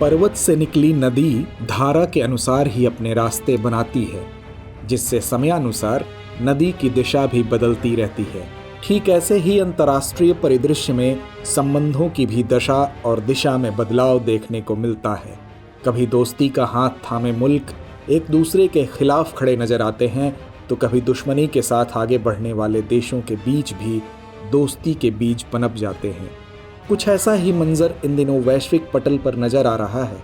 पर्वत से निकली नदी धारा के अनुसार ही अपने रास्ते बनाती है, जिससे समयानुसार नदी की दिशा भी बदलती रहती है। ठीक ऐसे ही अंतर्राष्ट्रीय परिदृश्य में संबंधों की भी दशा और दिशा में बदलाव देखने को मिलता है। कभी दोस्ती का हाथ थामे मुल्क एक दूसरे के खिलाफ खड़े नजर आते हैं, तो कभी दुश्मनी के साथ आगे बढ़ने वाले देशों के बीच भी दोस्ती के बीज पनप जाते हैं। कुछ ऐसा ही मंजर इन दिनों वैश्विक पटल पर नजर आ रहा है।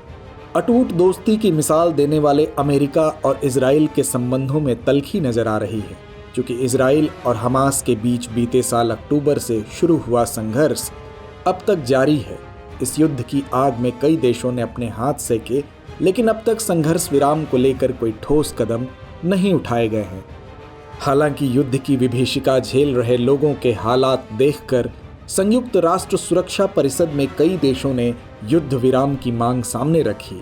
अटूट दोस्ती की मिसाल देने वाले अमेरिका और इजराइल के संबंधों में तल्खी नजर आ रही है, क्योंकि इजराइल और हमास के बीच बीते साल अक्टूबर से शुरू हुआ संघर्ष अब तक जारी है। इस युद्ध की आग में कई देशों ने अपने हाथ सेके, लेकिन अब तक संघर्ष विराम को लेकर कोई ठोस कदम नहीं उठाए गए हैं। हालांकि युद्ध की विभीषिका झेल रहे लोगों के हालात देखकर संयुक्त राष्ट्र सुरक्षा परिषद में कई देशों ने युद्ध विराम की मांग सामने रखी।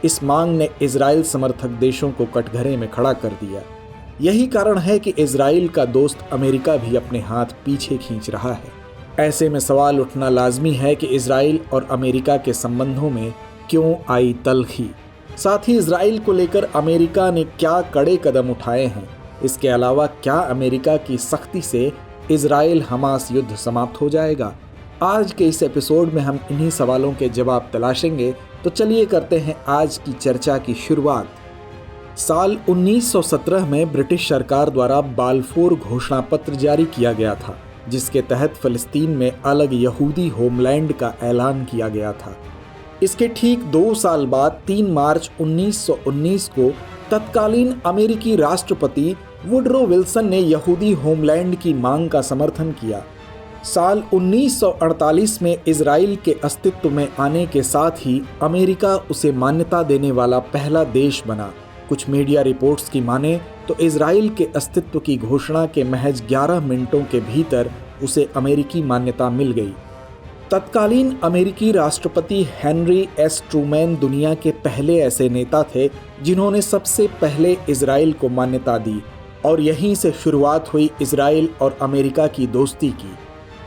इस मांग ने इजराइल समर्थक देशों को कटघरे में खड़ा कर दिया। यही कारण है कि इजराइल का दोस्त अमेरिका भी अपने हाथ पीछे खींच रहा है। ऐसे में सवाल उठना लाजमी है कि इजराइल और अमेरिका के संबंधों में क्यों आई तल्खी। साथ ही इजराइल को लेकर अमेरिका ने क्या कड़े कदम उठाए हैं। इसके अलावा क्या अमेरिका की सख्ती से इजराइल हमास युद्ध समाप्त हो जाएगा? आज के इस एपिसोड में हम इन्हीं सवालों के जवाब तलाशेंगे। तो चलिए करते हैं आज की चर्चा की शुरुआत। साल 1917 में ब्रिटिश सरकार द्वारा बाल्फोर घोषणा पत्र जारी किया गया था, जिसके तहत फिलिस्तीन में अलग यहूदी होमलैंड का ऐलान किया गया था। इसके ठीक 2 साल बाद 3 मार्च 1919 को तत्कालीन अमेरिकी राष्ट्रपति वुडरो विल्सन ने यहूदी होमलैंड की मांग का समर्थन किया। साल 1948 में इजराइल के अस्तित्व में आने के साथ ही अमेरिका उसे मान्यता देने वाला पहला देश बना। कुछ मीडिया रिपोर्ट्स की माने तो इजराइल के अस्तित्व की घोषणा के महज 11 मिनटों के भीतर उसे अमेरिकी मान्यता मिल गई। तत्कालीन अमेरिकी राष्ट्रपति हेनरी एस ट्रूमैन दुनिया के पहले ऐसे नेता थे जिन्होंने सबसे पहले इजराइल को मान्यता दी, और यहीं से शुरुआत हुई इजराइल और अमेरिका की दोस्ती की।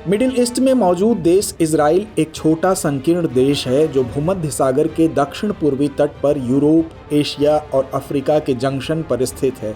मिडिल ईस्ट में मौजूद देश इजराइल एक छोटा संकीर्ण देश है जो भूमध्य सागर के दक्षिण पूर्वी तट पर यूरोप, एशिया और अफ्रीका के जंक्शन पर स्थित है।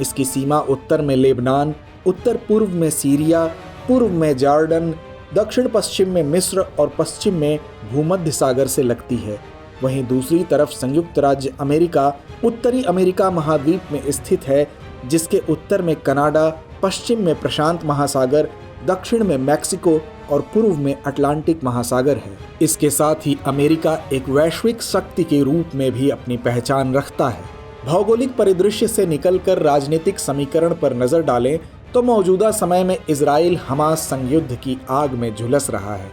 इसकी सीमा उत्तर में लेबनान, उत्तर पूर्व में सीरिया, पूर्व में जॉर्डन, दक्षिण पश्चिम में मिस्र और पश्चिम में भूमध्य सागर से लगती है। वहीं दूसरी तरफ संयुक्त राज्य अमेरिका उत्तरी अमेरिका महाद्वीप में स्थित है, जिसके उत्तर में कनाडा, पश्चिम में प्रशांत महासागर, दक्षिण में मैक्सिको और पूर्व में अटलांटिक महासागर है। इसके साथ ही अमेरिका एक वैश्विक शक्ति के रूप में भी अपनी पहचान रखता है। भौगोलिक परिदृश्य से निकलकर राजनीतिक समीकरण पर नजर डालें तो मौजूदा समय में इजराइल हमास संयुद्ध की आग में झुलस रहा है।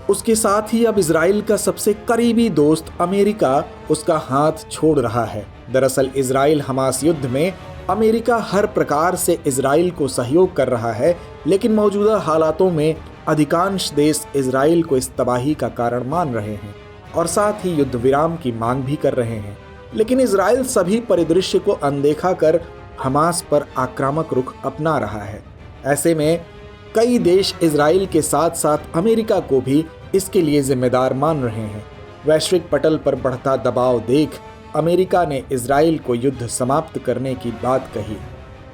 उसके साथ ही अब इजराइल का सबसे करीबी दोस्त अमेरिका उसका हाथ छोड़ रहा है। दरअसल इजराइल हमास युद्ध में अमेरिका हर प्रकार से इजराइल को सहयोग कर रहा है, लेकिन मौजूदा हालातों में अधिकांश देश इजराइल को इस तबाही का कारण मान रहे हैं और साथ ही युद्ध विराम की मांग भी कर रहे हैं। लेकिन इजराइल सभी परिदृश्य को अनदेखा कर हमास पर आक्रामक रुख अपना रहा है। ऐसे में कई देश इजराइल के साथ साथ अमेरिका को भी इसके लिए जिम्मेदार मान रहे हैं। वैश्विक पटल पर बढ़ता दबाव देख अमेरिका ने इजराइल को युद्ध समाप्त करने की बात कही।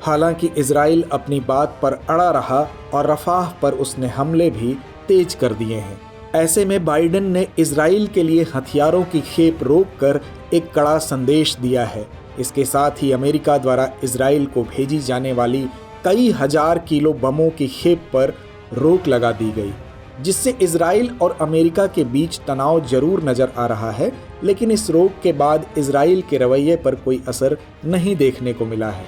हालांकि इजराइल अपनी बात पर अड़ा रहा और रफाह पर उसने हमले भी तेज कर दिए हैं। ऐसे में बाइडेन ने इजराइल के लिए हथियारों की खेप रोककर एक कड़ा संदेश दिया है। इसके साथ ही अमेरिका द्वारा इजराइल को भेजी जाने वाली कई हजार किलो बमों की खेप पर रोक लगा दी गई, जिससे इजराइल और अमेरिका के बीच तनाव जरूर नजर आ रहा है, लेकिन इस रोक के बाद इजराइल के रवैये पर कोई असर नहीं देखने को मिला है।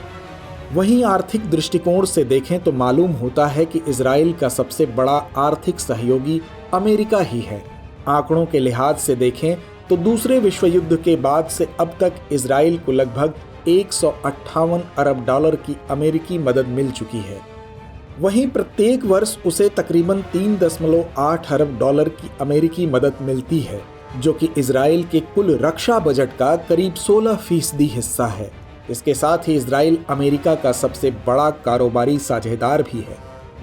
वहीं आर्थिक दृष्टिकोण से देखें तो मालूम होता है कि इजराइल का सबसे बड़ा आर्थिक सहयोगी अमेरिका ही है। आंकड़ों के लिहाज से देखें तो दूसरे विश्व युद्ध के बाद से अब तक इजराइल को लगभग 158 अरब डॉलर की अमेरिकी मदद मिल चुकी है। वहीं प्रत्येक वर्ष उसे तकरीबन 3.8 अरब डॉलर की अमेरिकी मदद मिलती है, जो कि इजराइल के कुल रक्षा बजट का करीब 16% हिस्सा है। इसके साथ ही इजराइल अमेरिका का सबसे बड़ा कारोबारी साझेदार भी है।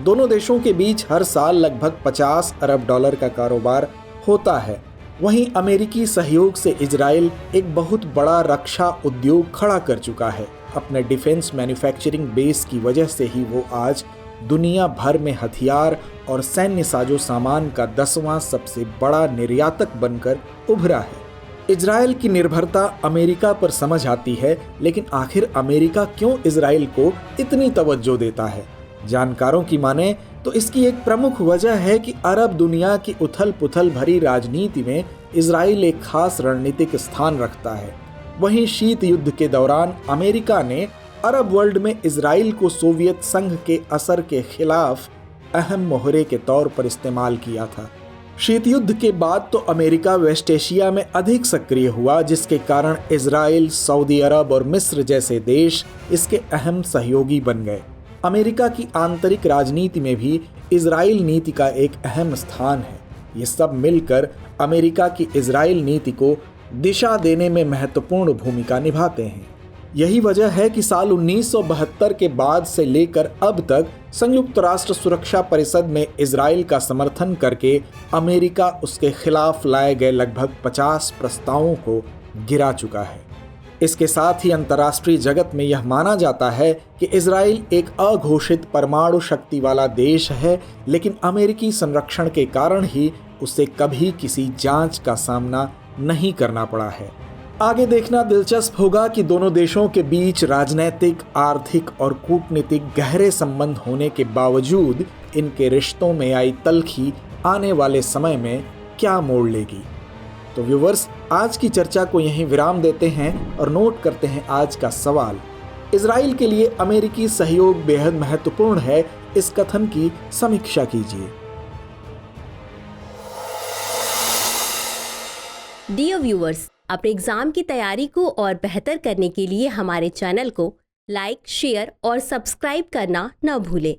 दोनों देशों के बीच हर साल लगभग 50 अरब डॉलर का कारोबार होता है। वहीं अमेरिकी सहयोग से इजराइल एक बहुत बड़ा रक्षा उद्योग खड़ा कर चुका है। अपने डिफेंस मैन्युफैक्चरिंग बेस की वजह से ही वो आज दुनिया भर में हथियार और सैन्य साजो सामान का 10वां सबसे बड़ा निर्यातक बनकर उभरा है। इजराइल की निर्भरता अमेरिका पर समझ आती है, लेकिन आखिर अमेरिका क्यों इजराइल को इतनी तवज्जो देता है? जानकारों की माने तो इसकी एक प्रमुख वजह है कि अरब दुनिया की उथल पुथल भरी राजनीति में इजराइल एक खास रणनीतिक स्थान रखता है। वहीं शीत युद्ध के दौरान अमेरिका ने अरब वर्ल्ड में इजराइल को सोवियत संघ के असर के खिलाफ अहम मोहरे के तौर पर इस्तेमाल किया था। शीत युद्ध के बाद तो अमेरिका वेस्ट एशिया में अधिक सक्रिय हुआ, जिसके कारण इजराइल, सऊदी अरब और मिस्र जैसे देश इसके अहम सहयोगी बन गए। अमेरिका की आंतरिक राजनीति में भी इजराइल नीति का एक अहम स्थान है। ये सब मिलकर अमेरिका की इजराइल नीति को दिशा देने में महत्वपूर्ण भूमिका निभाते हैं। यही वजह है कि साल 1972 के बाद से लेकर अब तक संयुक्त राष्ट्र सुरक्षा परिषद में इजराइल का समर्थन करके अमेरिका उसके खिलाफ लाए गए लगभग 50 प्रस्तावों को गिरा चुका है। इसके साथ ही अंतर्राष्ट्रीय जगत में यह माना जाता है कि इजराइल एक अघोषित परमाणु शक्ति वाला देश है, लेकिन अमेरिकी संरक्षण के कारण ही उसे कभी किसी जांच का सामना नहीं करना पड़ा है। आगे देखना दिलचस्प होगा कि दोनों देशों के बीच राजनैतिक, आर्थिक और कूटनीतिक गहरे संबंध होने के बावजूद इनके रिश्तों में आई तल्खी आने वाले समय में क्या मोड़ लेगी। तो व्यूवर्स, आज की चर्चा को यहीं विराम देते हैं और नोट करते हैं आज का सवाल। इजराइल के लिए अमेरिकी सहयोग बेहद महत्वपूर्ण है, इस कथन की समीक्षा कीजिए। डियर व्यूअर्स, अपने एग्जाम की तैयारी को और बेहतर करने के लिए हमारे चैनल को लाइक, शेयर और सब्सक्राइब करना न भूलें।